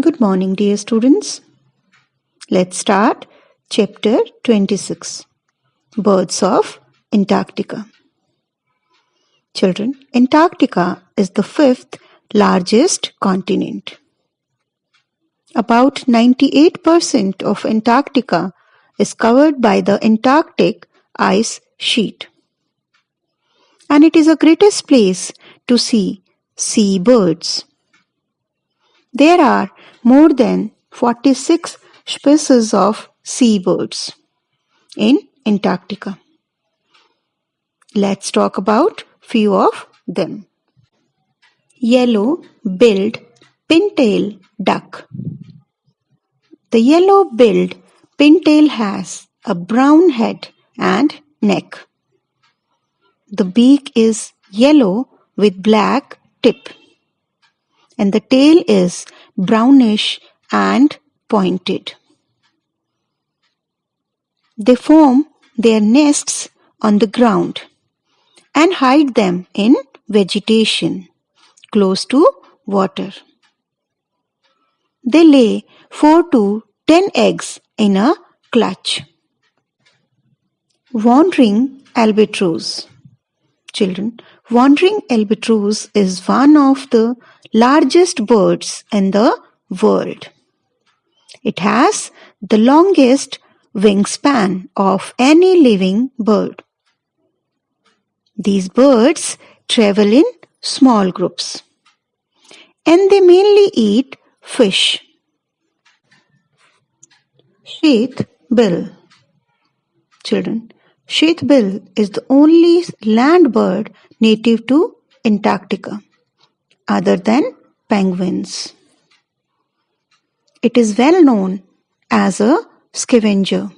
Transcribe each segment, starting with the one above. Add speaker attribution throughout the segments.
Speaker 1: Good morning, dear students. Let's start chapter 26, Birds of Antarctica. Children, Antarctica is the fifth largest continent. About 98% of Antarctica is covered by the Antarctic ice sheet. And it is the greatest place to see seabirds. There are more than 46 species of seabirds in Antarctica. Let's talk about few of them. Yellow-billed pintail duck. The yellow-billed pintail has a brown head and neck. The beak is yellow with black tip, and the tail is brownish and pointed. They form their nests on the ground and hide them in vegetation close to water. They lay 4 to 10 eggs in a clutch. Wandering albatross. Children, wandering albatross is one of the largest birds in the world. It has the longest wingspan of any living bird. These birds travel in small groups, and they mainly eat fish. Sheath-bill. Children, sheath-bill is the only land bird native to Antarctica, other than penguins. It is well known as a scavenger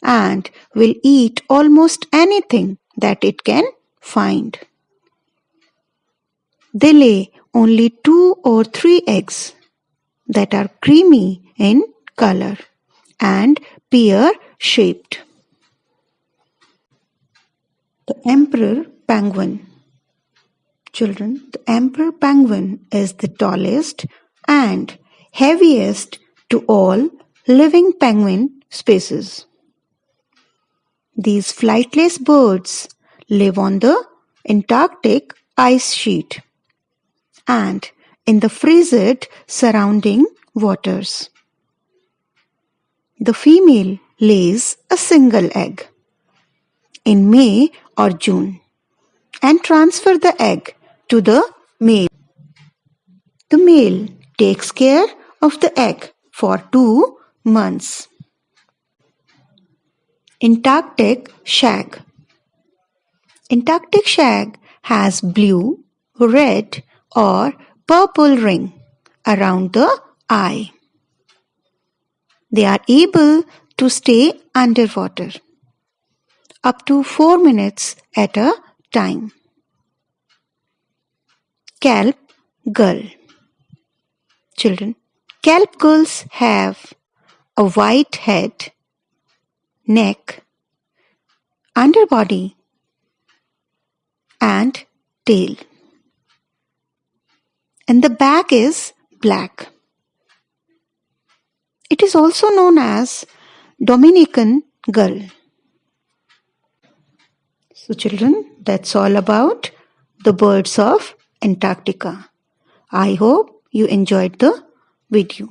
Speaker 1: and will eat almost anything that it can find. They lay only 2 or 3 eggs that are creamy in color and pear-shaped. The emperor penguin. Children, the emperor penguin is the tallest and heaviest to all living penguin species. These flightless birds live on the Antarctic ice sheet and in the frigid surrounding waters. The female lays a single egg in May or June and transfer the egg to the male. The male takes care of the egg for 2 months. Antarctic shag. Antarctic shag has blue, red or purple ring around the eye. They are able to stay underwater up to 4 minutes at a time. Kelp gull. Children, kelp gulls have a white head, neck, underbody and tail, and the back is black. It is also known as Dominican gull. So children, that's all about the birds of Antarctica. I hope you enjoyed the video.